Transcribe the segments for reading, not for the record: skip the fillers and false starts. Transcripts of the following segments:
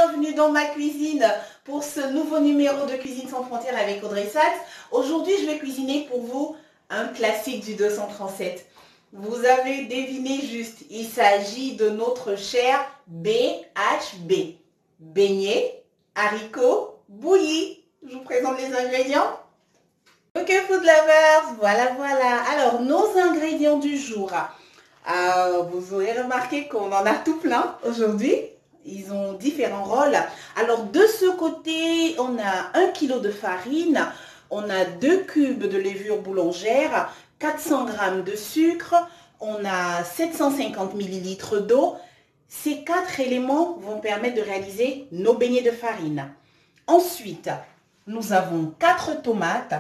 bienvenue dans ma cuisine pour ce nouveau numéro de Cuisine sans frontières avec Audrey Sachs. Aujourd'hui, je vais cuisiner pour vous un classique du 237. Vous avez deviné juste, il s'agit de notre cher BHB. Beignets, haricots, bouillis. Je vous présente les ingrédients. Ok, food lovers, voilà. Alors, nos ingrédients du jour. Vous aurez remarqué qu'on en a tout plein aujourd'hui. Ils ont différents rôles. Alors, de ce côté, on a 1 kg de farine, on a 2 cubes de levure boulangère, 400 g de sucre, on a 750 ml d'eau. Ces 4 éléments vont permettre de réaliser nos beignets de farine. Ensuite, nous avons 4 tomates,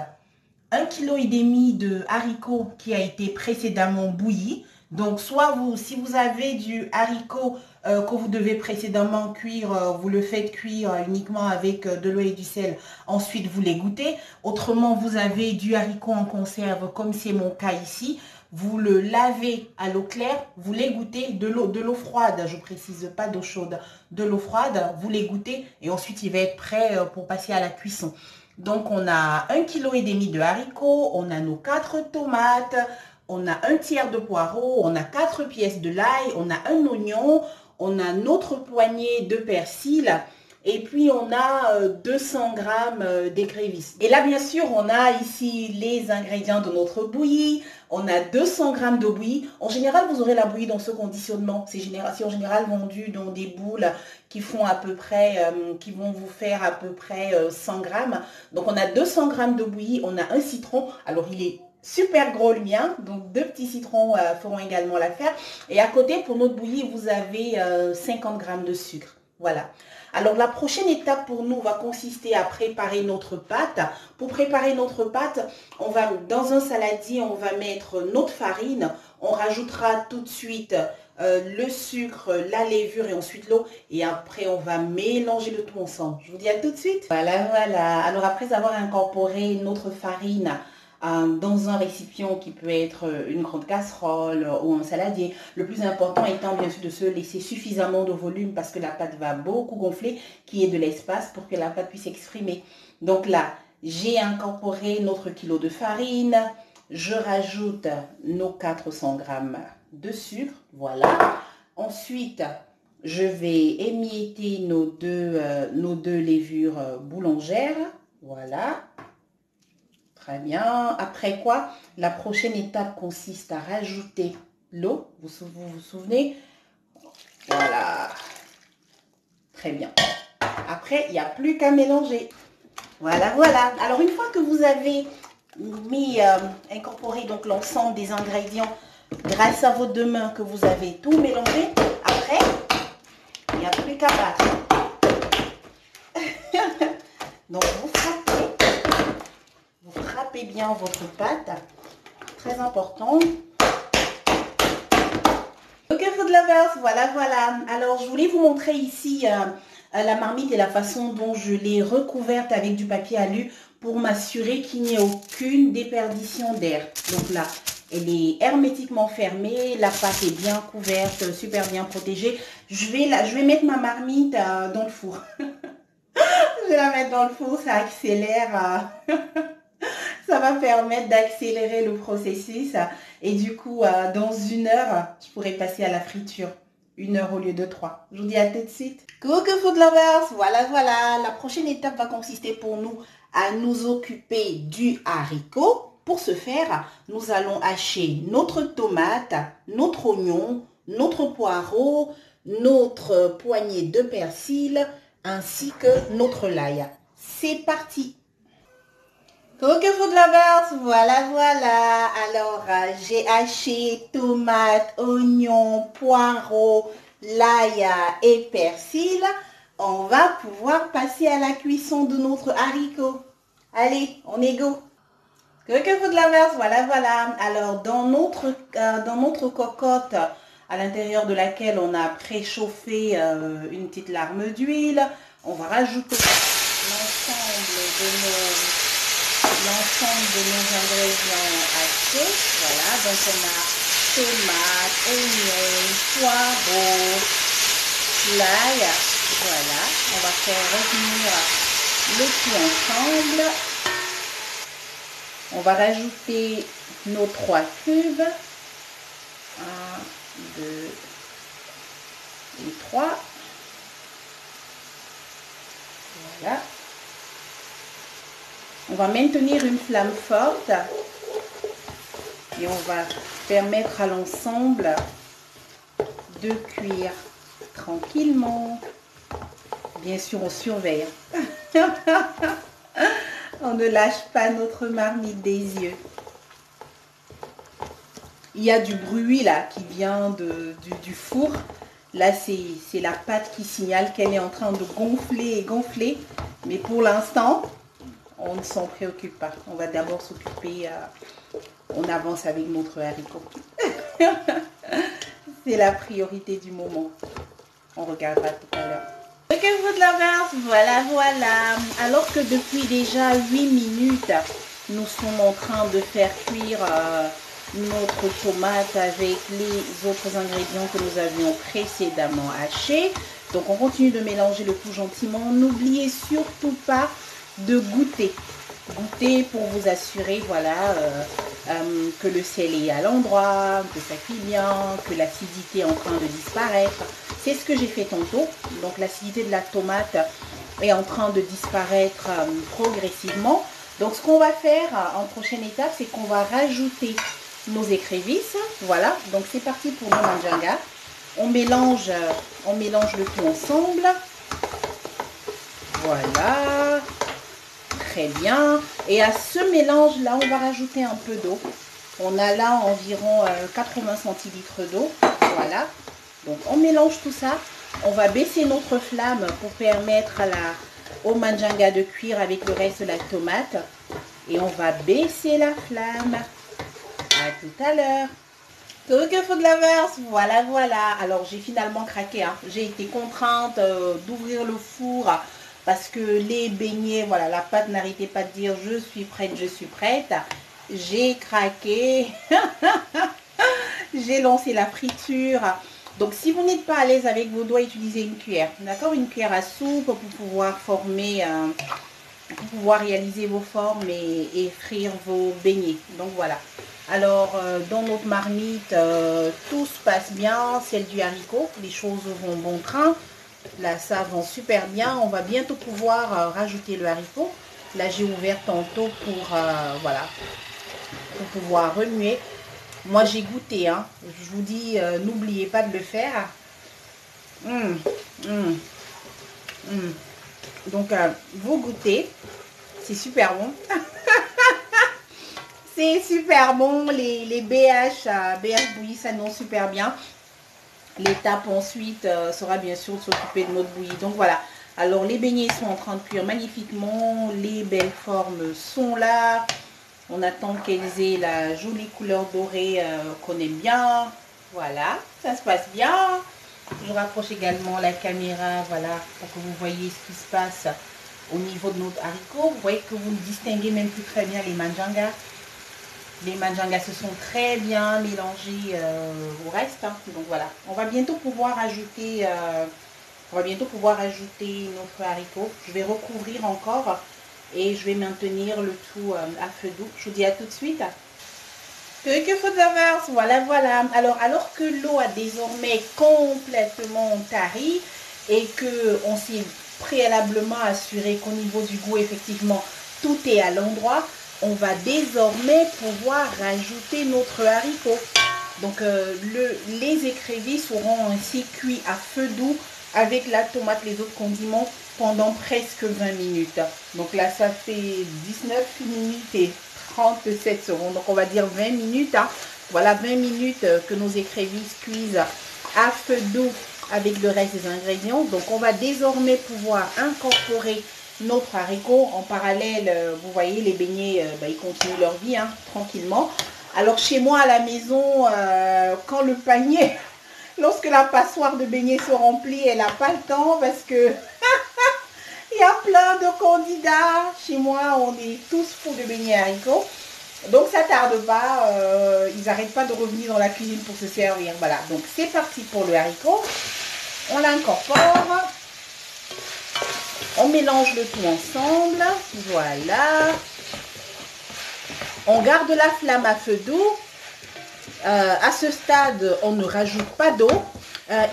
1,5 kg de haricots qui a été précédemment bouilli. Donc, soit si vous avez du haricot que vous devez précédemment cuire, vous le faites cuire uniquement avec de l'eau et du sel. Ensuite, vous l'égouttez. Autrement, vous avez du haricot en conserve, comme c'est mon cas ici. Vous le lavez à l'eau claire, vous l'égouttez de l'eau froide. Je précise pas d'eau chaude, de l'eau froide. Vous l'égouttez et ensuite, il va être prêt pour passer à la cuisson. Donc, on a 1,5 kg de haricots, on a nos 4 tomates, on a 1/3 de poireau, on a 4 pièces de l'ail, on a un oignon, on a notre poignée de persil et puis on a 200 g d'écrevisse. Et là, bien sûr, on a ici les ingrédients de notre bouillie. On a 200 g de bouillie. En général, vous aurez la bouillie dans ce conditionnement. C'est en général vendu dans des boules qui font à peu près, qui vont vous faire à peu près 100 g. Donc, on a 200 g de bouillie. On a un citron. Alors, il est super gros le mien, donc 2 petits citrons feront également l'affaire. Et à côté, pour notre bouillie, vous avez 50 g de sucre. Voilà. Alors, la prochaine étape pour nous va consister à préparer notre pâte. Pour préparer notre pâte, on va, dans un saladier, on va mettre notre farine. On rajoutera tout de suite le sucre, la levure et ensuite l'eau. Et après, on va mélanger le tout ensemble. Je vous dis à tout de suite. Voilà. Alors, après avoir incorporé notre farine dans un récipient qui peut être une grande casserole ou un saladier. Le plus important étant bien sûr de se laisser suffisamment de volume parce que la pâte va beaucoup gonfler, qu'il y ait de l'espace pour que la pâte puisse s'exprimer. Donc là, j'ai incorporé notre kilo de farine, je rajoute nos 400 g de sucre, voilà. Ensuite, je vais émietter nos deux levures boulangères, voilà. Très bien. Après quoi, la prochaine étape consiste à rajouter l'eau. Vous vous souvenez? Voilà. Très bien. Après, il n'y a plus qu'à mélanger. Voilà. Alors, une fois que vous avez incorporé donc l'ensemble des ingrédients grâce à vos deux mains, que vous avez tout mélangé, après, il n'y a plus qu'à battre. Donc, vous frappez bien votre pâte, très important. Ok, food lovers, voilà. Alors, je voulais vous montrer ici la marmite et la façon dont je l'ai recouverte avec du papier alu pour m'assurer qu'il n'y ait aucune déperdition d'air. Donc là, elle est hermétiquement fermée, la pâte est bien couverte, super bien protégée. Je vais mettre ma marmite dans le four. Je vais la mettre dans le four, ça accélère. Ça va permettre d'accélérer le processus et du coup, dans 1 heure, je pourrai passer à la friture. 1 heure au lieu de 3. Je vous dis à tout de suite. Coucou food lovers, voilà. La prochaine étape va consister pour nous à nous occuper du haricot. Pour ce faire, nous allons hacher notre tomate, notre oignon, notre poireau, notre poignée de persil ainsi que notre l'ail. C'est parti! Ok food lovers, voilà. Alors, j'ai haché tomates, oignons, poireaux, l'ail et persil. On va pouvoir passer à la cuisson de notre haricot. Allez, on est go. Ok food lovers, voilà. Alors, dans notre cocotte, à l'intérieur de laquelle on a préchauffé une petite larme d'huile, on va rajouter l'ensemble de nos ingrédients hachés. Voilà, donc on a tomates, oignons, poireaux, l'ail. Voilà, on va faire revenir le tout ensemble. On va rajouter nos 3 cubes. 1, 2 et 3. Voilà. On va maintenir une flamme forte et on va permettre à l'ensemble de cuire tranquillement. Bien sûr, on surveille. On ne lâche pas notre marmite des yeux. Il y a du bruit là qui vient du four. Là, c'est la pâte qui signale qu'elle est en train de gonfler et gonfler. Mais pour l'instant, on ne s'en préoccupe pas. On va d'abord s'occuper, on avance avec notre haricot. C'est la priorité du moment. On regardera tout à l'heure. Ok, food lovers, voilà, voilà. Alors que depuis déjà 8 minutes, nous sommes en train de faire cuire notre tomate avec les autres ingrédients que nous avions précédemment hachés. Donc on continue de mélanger le tout gentiment. N'oubliez surtout pas de goûter. Goûter pour vous assurer, voilà, que le sel est à l'endroit, que ça cuit bien, que l'acidité est en train de disparaître. C'est ce que j'ai fait tantôt. Donc l'acidité de la tomate est en train de disparaître progressivement. Donc ce qu'on va faire en prochaine étape, c'est qu'on va rajouter nos écrevisses. Voilà, donc c'est parti pour nos manjanga. On mélange le tout ensemble. Voilà. Très bien. Et à ce mélange là, on va rajouter un peu d'eau. On a là environ 80 centilitres d'eau. Voilà. Donc on mélange tout ça. On va baisser notre flamme pour permettre au manjanga de cuire avec le reste de la tomate. Et on va baisser la flamme. À tout à l'heure. Coucou food lovers, voilà, voilà. Alors j'ai finalement craqué. Hein. J'ai été contrainte d'ouvrir le four. Parce que les beignets, voilà, la pâte n'arrêtait pas de dire je suis prête, je suis prête. J'ai craqué. J'ai lancé la friture. Donc si vous n'êtes pas à l'aise avec vos doigts, utilisez une cuillère. D'accord, une cuillère à soupe pour pouvoir former, pour pouvoir réaliser vos formes et frire vos beignets. Donc voilà. Alors dans notre marmite, tout se passe bien. Celle du haricot, les choses vont bon train. Là, ça avance super bien. On va bientôt pouvoir rajouter le haricot. Là, j'ai ouvert tantôt pour, voilà, pour pouvoir remuer. Moi, j'ai goûté. Hein. Je vous dis, n'oubliez pas de le faire. Donc, vous goûtez. C'est super bon. C'est super bon. Les BH bouillis, ça non super bien. L'étape ensuite sera bien sûr de s'occuper de notre bouillie. Donc voilà. Alors les beignets sont en train de cuire magnifiquement. Les belles formes sont là. On attend qu'elles aient la jolie couleur dorée qu'on aime bien. Voilà. Ça se passe bien. Je rapproche également la caméra. Voilà. Pour que vous voyez ce qui se passe au niveau de notre haricot. Vous voyez que vous le distinguez même plus très bien les manjanga. Les manjanga se sont très bien mélangés au reste. Hein. Donc voilà, on va bientôt pouvoir ajouter, notre haricot. Je vais recouvrir encore et je vais maintenir le tout à feu doux. Je vous dis à tout de suite. Que food lovers, voilà, voilà. Alors que l'eau a désormais complètement tari et que on s'est préalablement assuré qu'au niveau du goût, effectivement, tout est à l'endroit, on va désormais pouvoir rajouter notre haricot. Donc les écrevisses seront ainsi cuits à feu doux avec la tomate, les autres condiments pendant presque 20 minutes. Donc là, ça fait 19 minutes et 37 secondes. Donc on va dire 20 minutes. Hein. Voilà 20 minutes que nos écrevisses cuisent à feu doux avec le reste des ingrédients. Donc on va désormais pouvoir incorporer notre haricot. En parallèle, vous voyez, les beignets, ils continuent leur vie hein, tranquillement. Alors chez moi à la maison, quand le panier, lorsque la passoire de beignets se remplit, elle n'a pas le temps parce que il y a plein de candidats. Chez moi, on est tous fous de beignets haricots. Donc ça tarde pas, ils n'arrêtent pas de revenir dans la cuisine pour se servir. Voilà, donc c'est parti pour le haricot. On l'incorpore. On mélange le tout ensemble. Voilà. On garde la flamme à feu doux. À ce stade, on ne rajoute pas d'eau.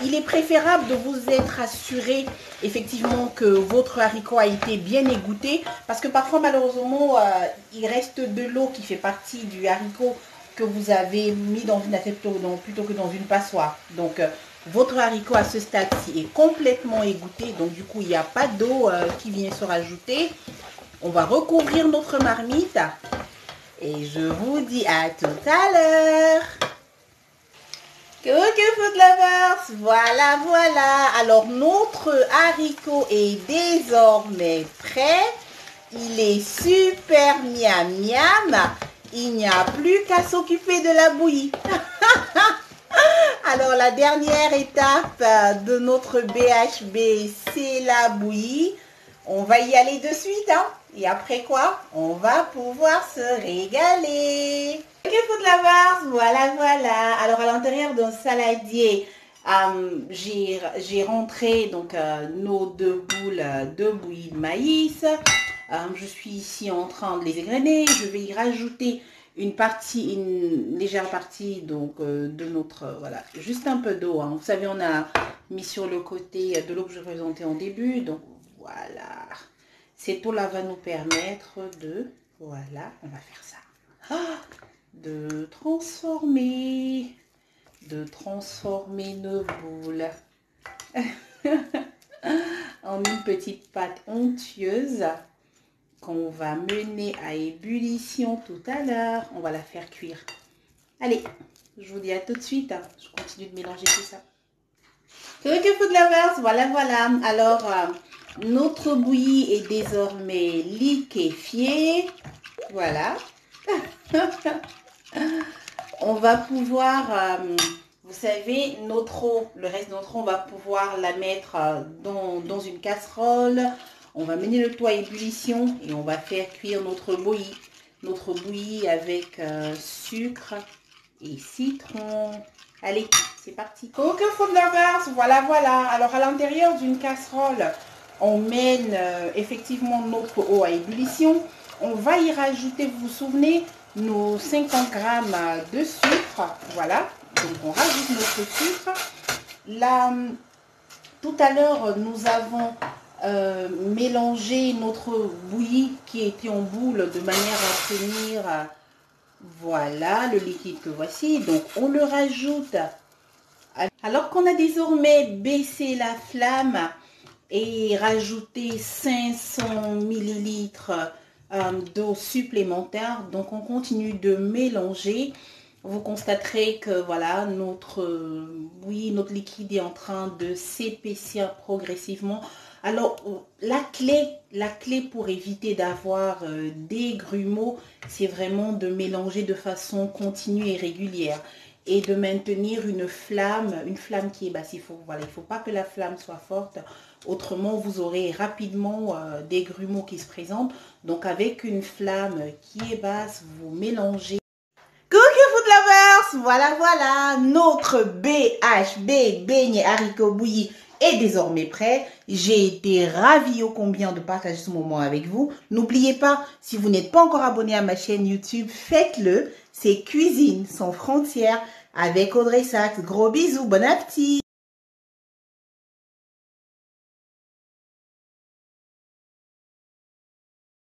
Il est préférable de vous être assuré effectivement que votre haricot a été bien égoutté parce que parfois malheureusement il reste de l'eau qui fait partie du haricot que vous avez mis dans une assiette plutôt que dans une passoire. Donc votre haricot à ce stade-ci est complètement égoutté, donc du coup il n'y a pas d'eau qui vient se rajouter. On va recouvrir notre marmite et je vous dis à tout à l'heure. Coucou food lovers, voilà, voilà. Alors notre haricot est désormais prêt. Il est super miam miam. Il n'y a plus qu'à s'occuper de la bouillie. Alors la dernière étape de notre BHB, c'est la bouillie. On va y aller de suite, hein. Et après quoi, on va pouvoir se régaler. Ok food lovers, voilà, voilà. Alors à l'intérieur d'un saladier, j'ai rentré donc nos 2 boules de bouillie de maïs. Je suis ici en train de les égrener. Je vais y rajouter une légère partie donc de notre, voilà, juste un peu d'eau, hein. Vous savez, on a mis sur le côté de l'eau que je présentais en début, donc voilà. Cette eau-là va nous permettre de, voilà, on va faire ça, de transformer nos boules en une petite pâte onctueuse qu'on va mener à ébullition tout à l'heure. On va la faire cuire. Allez, je vous dis à tout de suite. Je continue de mélanger tout ça. Coucou food lovers, voilà, voilà. Alors, notre bouillie est désormais liquéfiée. Voilà. On va pouvoir, vous savez, notre eau, le reste de notre eau, on va pouvoir la mettre dans une casserole. On va mener le tout à ébullition et on va faire cuire notre bouillie. Notre bouillie avec sucre et citron. Allez, c'est parti. Coucou food lovers, voilà, voilà. Alors à l'intérieur d'une casserole, on mène effectivement notre eau à ébullition. On va y rajouter, vous vous souvenez, nos 50 grammes de sucre. Voilà, donc on rajoute notre sucre. Là, tout à l'heure, nous avons mélangé notre bouillie qui était en boule de manière à obtenir, voilà, le liquide que voici. Donc on le rajoute. Alors qu'on a désormais baissé la flamme et rajouté 500 ml d'eau supplémentaire, donc on continue de mélanger. Vous constaterez que voilà, notre liquide est en train de s'épaissir progressivement. Alors la clé pour éviter d'avoir des grumeaux, c'est vraiment de mélanger de façon continue et régulière et de maintenir une flamme qui est basse. Il faut pas que la flamme soit forte, autrement vous aurez rapidement des grumeaux qui se présentent. Donc avec une flamme qui est basse, vous mélangez. Coucou food lovers, voilà, voilà, notre BHB, beignet haricot bouilli, est désormais prêt. J'ai été ravie ô combien de partager ce moment avec vous. N'oubliez pas, si vous n'êtes pas encore abonné à ma chaîne YouTube, faites-le. C'est Cuisine sans frontières avec Audrey Sachs. Gros bisous, bon appétit.